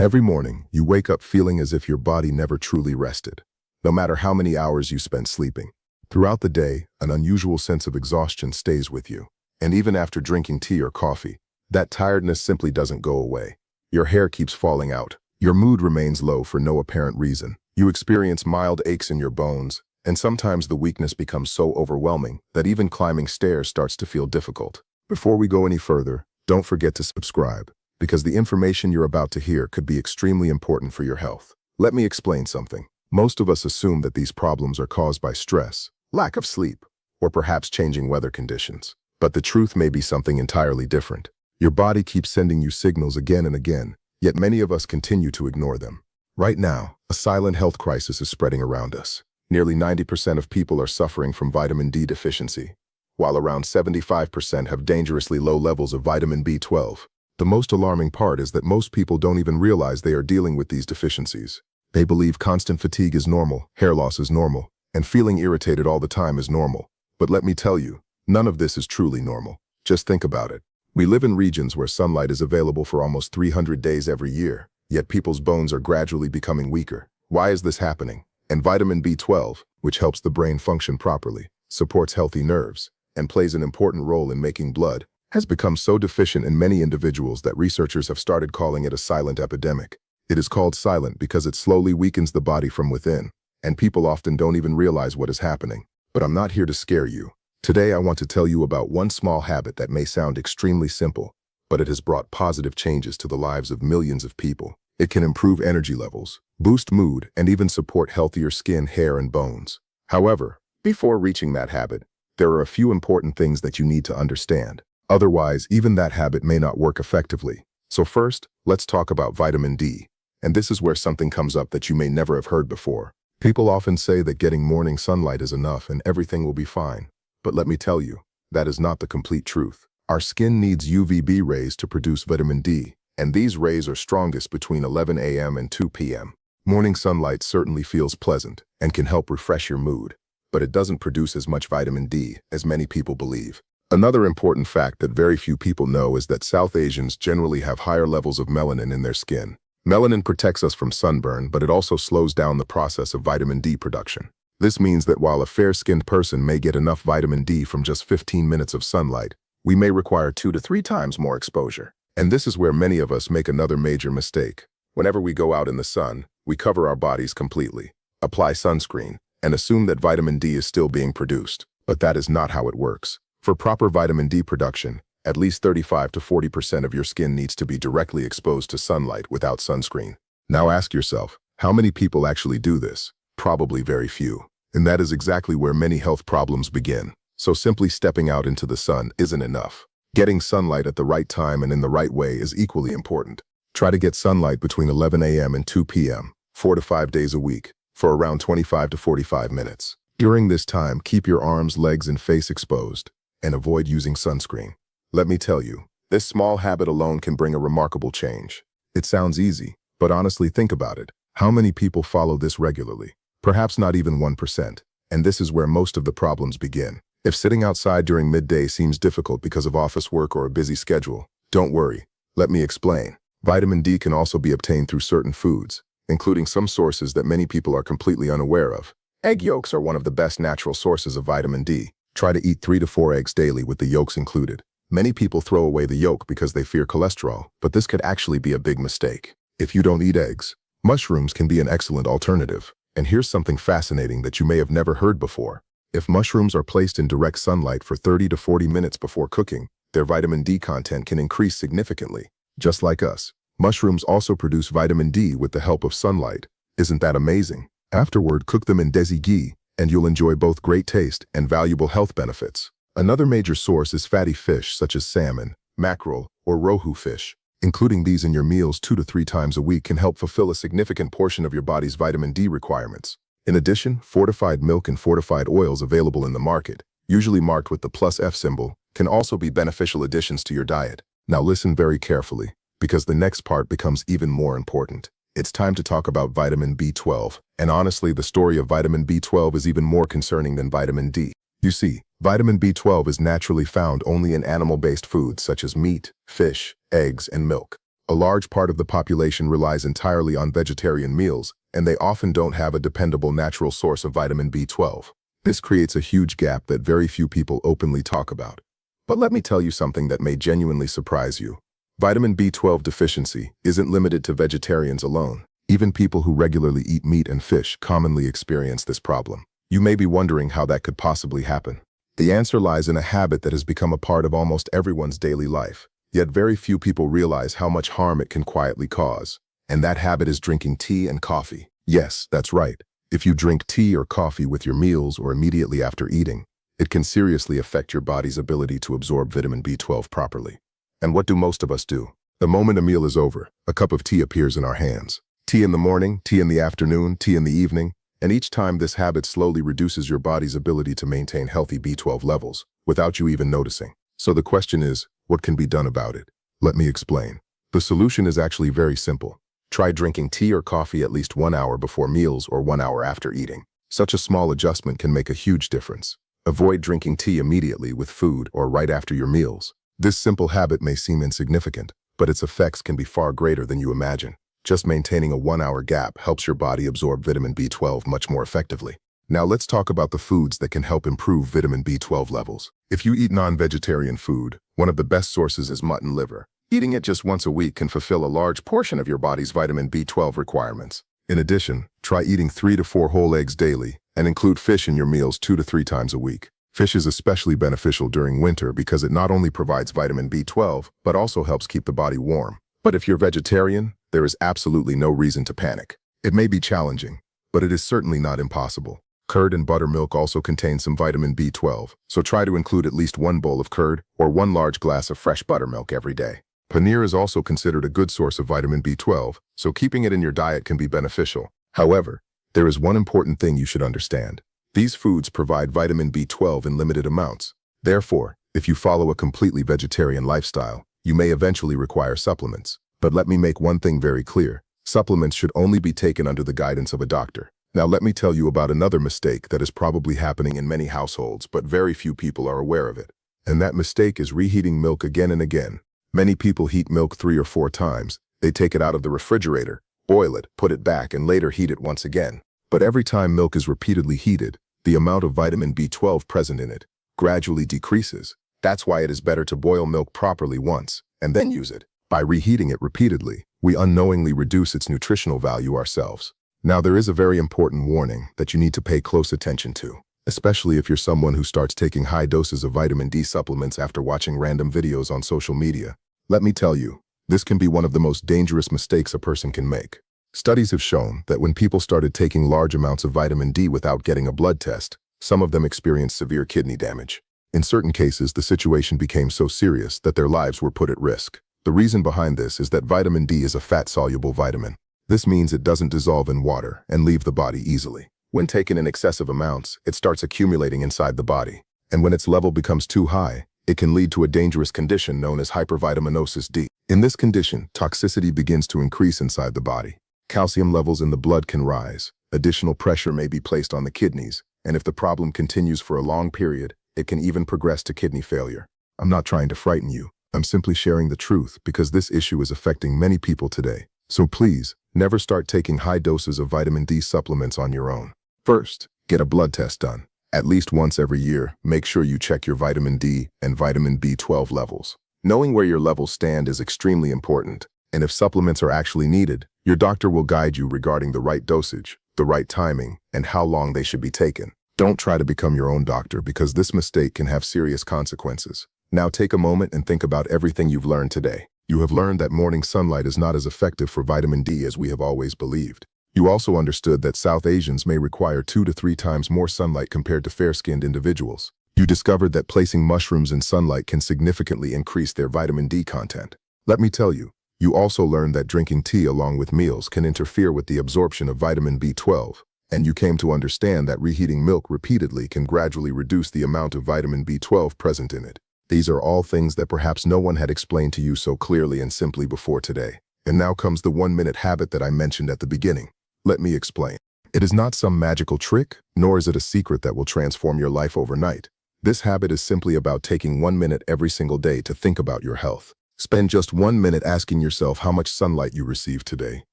Every morning, you wake up feeling as if your body never truly rested, no matter how many hours you spent sleeping. Throughout the day, an unusual sense of exhaustion stays with you. And even after drinking tea or coffee, that tiredness simply doesn't go away. Your hair keeps falling out. Your mood remains low for no apparent reason. You experience mild aches in your bones, and sometimes the weakness becomes so overwhelming that even climbing stairs starts to feel difficult. Before we go any further, don't forget to subscribe, because the information you're about to hear could be extremely important for your health. Let me explain something. Most of us assume that these problems are caused by stress, lack of sleep, or perhaps changing weather conditions. But the truth may be something entirely different. Your body keeps sending you signals again and again, yet many of us continue to ignore them. Right now, a silent health crisis is spreading around us. Nearly 90% of people are suffering from vitamin D deficiency, while around 75% have dangerously low levels of vitamin B12. The most alarming part is that most people don't even realize they are dealing with these deficiencies. They believe constant fatigue is normal, hair loss is normal, and feeling irritated all the time is normal. But let me tell you, none of this is truly normal. Just think about it. We live in regions where sunlight is available for almost 300 days every year, yet people's bones are gradually becoming weaker. Why is this happening? And vitamin B12, which helps the brain function properly, supports healthy nerves, and plays an important role in making blood, has become so deficient in many individuals that researchers have started calling it a silent epidemic. It is called silent because it slowly weakens the body from within, and people often don't even realize what is happening. But I'm not here to scare you. Today I want to tell you about one small habit that may sound extremely simple, but it has brought positive changes to the lives of millions of people. It can improve energy levels, boost mood, and even support healthier skin, hair, and bones. However, before reaching that habit, there are a few important things that you need to understand. Otherwise, even that habit may not work effectively. So first, let's talk about vitamin D. And this is where something comes up that you may never have heard before. People often say that getting morning sunlight is enough and everything will be fine. But let me tell you, that is not the complete truth. Our skin needs UVB rays to produce vitamin D, and these rays are strongest between 11 a.m. and 2 p.m. Morning sunlight certainly feels pleasant and can help refresh your mood, but it doesn't produce as much vitamin D as many people believe. Another important fact that very few people know is that South Asians generally have higher levels of melanin in their skin. Melanin protects us from sunburn, but it also slows down the process of vitamin D production. This means that while a fair-skinned person may get enough vitamin D from just 15 minutes of sunlight, we may require 2 to 3 times more exposure. And this is where many of us make another major mistake. Whenever we go out in the sun, we cover our bodies completely, apply sunscreen, and assume that vitamin D is still being produced. But that is not how it works. For proper vitamin D production, at least 35 to 40% of your skin needs to be directly exposed to sunlight without sunscreen. Now ask yourself, how many people actually do this? Probably very few. And that is exactly where many health problems begin. So simply stepping out into the sun isn't enough. Getting sunlight at the right time and in the right way is equally important. Try to get sunlight between 11 a.m. and 2 p.m., 4 to 5 days a week, for around 25 to 45 minutes. During this time, keep your arms, legs, and face exposed, and avoid using sunscreen. Let me tell you, this small habit alone can bring a remarkable change. It sounds easy, but honestly think about it. How many people follow this regularly? Perhaps not even 1%. And this is where most of the problems begin. If sitting outside during midday seems difficult because of office work or a busy schedule, don't worry. Let me explain. Vitamin D can also be obtained through certain foods, including some sources that many people are completely unaware of. Egg yolks are one of the best natural sources of vitamin D. Try to eat 3 to 4 eggs daily with the yolks included. Many people throw away the yolk because they fear cholesterol, but this could actually be a big mistake. If you don't eat eggs, mushrooms can be an excellent alternative. And here's something fascinating that you may have never heard before. If mushrooms are placed in direct sunlight for 30 to 40 minutes before cooking, their vitamin D content can increase significantly. Just like us, mushrooms also produce vitamin D with the help of sunlight. Isn't that amazing? Afterward, cook them in desi ghee, and you'll enjoy both great taste and valuable health benefits. Another major source is fatty fish such as salmon, mackerel, or rohu fish. Including these in your meals 2 to 3 times a week can help fulfill a significant portion of your body's vitamin D requirements. In addition, fortified milk and fortified oils available in the market, usually marked with the +F symbol, can also be beneficial additions to your diet. Now listen very carefully, because the next part becomes even more important. It's time to talk about vitamin B12, and honestly, the story of vitamin B12 is even more concerning than vitamin D. You see, vitamin B12 is naturally found only in animal-based foods such as meat, fish, eggs, and milk. A large part of the population relies entirely on vegetarian meals, and they often don't have a dependable natural source of vitamin B12. This creates a huge gap that very few people openly talk about. But let me tell you something that may genuinely surprise you. Vitamin B12 deficiency isn't limited to vegetarians alone. Even people who regularly eat meat and fish commonly experience this problem. You may be wondering how that could possibly happen. The answer lies in a habit that has become a part of almost everyone's daily life. Yet very few people realize how much harm it can quietly cause. And that habit is drinking tea and coffee. Yes, that's right. If you drink tea or coffee with your meals or immediately after eating, it can seriously affect your body's ability to absorb vitamin B12 properly. And what do most of us do? The moment a meal is over, a cup of tea appears in our hands. Tea in the morning, tea in the afternoon, tea in the evening, and each time this habit slowly reduces your body's ability to maintain healthy B12 levels without you even noticing. So the question is, what can be done about it? Let me explain. The solution is actually very simple. Try drinking tea or coffee at least 1 hour before meals or 1 hour after eating. Such a small adjustment can make a huge difference. Avoid drinking tea immediately with food or right after your meals. This simple habit may seem insignificant, but its effects can be far greater than you imagine. Just maintaining a 1-hour gap helps your body absorb vitamin B12 much more effectively. Now let's talk about the foods that can help improve vitamin B12 levels. If you eat non-vegetarian food, one of the best sources is mutton liver. Eating it just once a week can fulfill a large portion of your body's vitamin B12 requirements. In addition, try eating 3 to 4 whole eggs daily and include fish in your meals 2 to 3 times a week. Fish is especially beneficial during winter because it not only provides vitamin B12, but also helps keep the body warm. But if you're vegetarian, there is absolutely no reason to panic. It may be challenging, but it is certainly not impossible. Curd and buttermilk also contain some vitamin B12, so try to include at least 1 bowl of curd or 1 large glass of fresh buttermilk every day. Paneer is also considered a good source of vitamin B12, so keeping it in your diet can be beneficial. However, there is one important thing you should understand. These foods provide vitamin B12 in limited amounts. Therefore, if you follow a completely vegetarian lifestyle, you may eventually require supplements. But let me make one thing very clear. Supplements should only be taken under the guidance of a doctor. Now let me tell you about another mistake that is probably happening in many households, but very few people are aware of it. And that mistake is reheating milk again and again. Many people heat milk 3 or 4 times. They take it out of the refrigerator, boil it, put it back, and later heat it once again. But every time milk is repeatedly heated, the amount of vitamin B12 present in it gradually decreases. That's why it is better to boil milk properly once and then use it. By reheating it repeatedly, we unknowingly reduce its nutritional value ourselves. Now there is a very important warning that you need to pay close attention to, especially if you're someone who starts taking high doses of vitamin D supplements after watching random videos on social media. Let me tell you, this can be one of the most dangerous mistakes a person can make. Studies have shown that when people started taking large amounts of vitamin D without getting a blood test, some of them experienced severe kidney damage. In certain cases, the situation became so serious that their lives were put at risk. The reason behind this is that vitamin D is a fat-soluble vitamin. This means it doesn't dissolve in water and leave the body easily. When taken in excessive amounts, it starts accumulating inside the body. And when its level becomes too high, it can lead to a dangerous condition known as hypervitaminosis D. In this condition, toxicity begins to increase inside the body. Calcium levels in the blood can rise. Additional pressure may be placed on the kidneys. And if the problem continues for a long period, it can even progress to kidney failure. I'm not trying to frighten you. I'm simply sharing the truth because this issue is affecting many people today. So please, never start taking high doses of vitamin D supplements on your own. First, get a blood test done. At least once every year, make sure you check your vitamin D and vitamin B12 levels. Knowing where your levels stand is extremely important, and if supplements are actually needed, your doctor will guide you regarding the right dosage, the right timing, and how long they should be taken. Don't try to become your own doctor because this mistake can have serious consequences. Now take a moment and think about everything you've learned today. You have learned that morning sunlight is not as effective for vitamin D as we have always believed. You also understood that South Asians may require 2 to 3 times more sunlight compared to fair-skinned individuals. You discovered that placing mushrooms in sunlight can significantly increase their vitamin D content. Let me tell you, you also learned that drinking tea along with meals can interfere with the absorption of vitamin B12, and you came to understand that reheating milk repeatedly can gradually reduce the amount of vitamin B12 present in it. These are all things that perhaps no one had explained to you so clearly and simply before today. And now comes the 1-minute habit that I mentioned at the beginning. Let me explain. It is not some magical trick, nor is it a secret that will transform your life overnight. This habit is simply about taking 1 minute every single day to think about your health. Spend just 1 minute asking yourself how much sunlight you received today,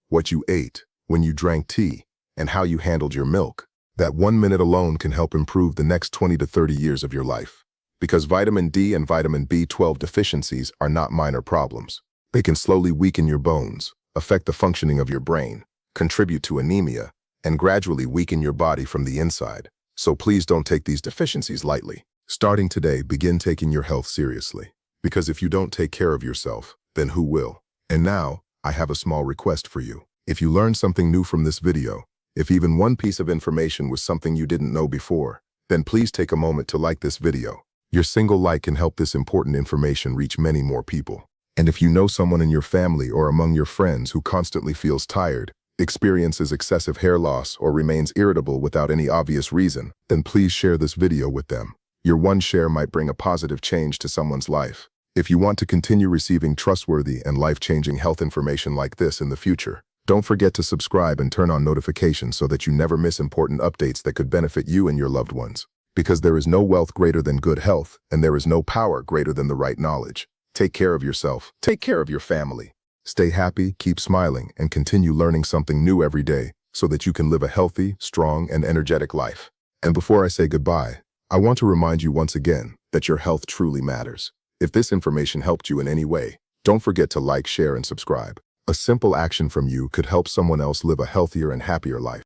what you ate, when you drank tea, and how you handled your milk. That 1 minute alone can help improve the next 20 to 30 years of your life. Because vitamin D and vitamin B12 deficiencies are not minor problems. They can slowly weaken your bones, affect the functioning of your brain, contribute to anemia, and gradually weaken your body from the inside. So please don't take these deficiencies lightly. Starting today, begin taking your health seriously. Because if you don't take care of yourself, then who will? And now, I have a small request for you. If you learned something new from this video, if even one piece of information was something you didn't know before, then please take a moment to like this video. Your single like can help this important information reach many more people. And if you know someone in your family or among your friends who constantly feels tired, experiences excessive hair loss, or remains irritable without any obvious reason, then please share this video with them. Your one share might bring a positive change to someone's life. If you want to continue receiving trustworthy and life-changing health information like this in the future, don't forget to subscribe and turn on notifications so that you never miss important updates that could benefit you and your loved ones. Because there is no wealth greater than good health, and there is no power greater than the right knowledge. Take care of yourself. Take care of your family. Stay happy, keep smiling, and continue learning something new every day so that you can live a healthy, strong, and energetic life. And before I say goodbye, I want to remind you once again that your health truly matters. If this information helped you in any way, don't forget to like, share, and subscribe. A simple action from you could help someone else live a healthier and happier life.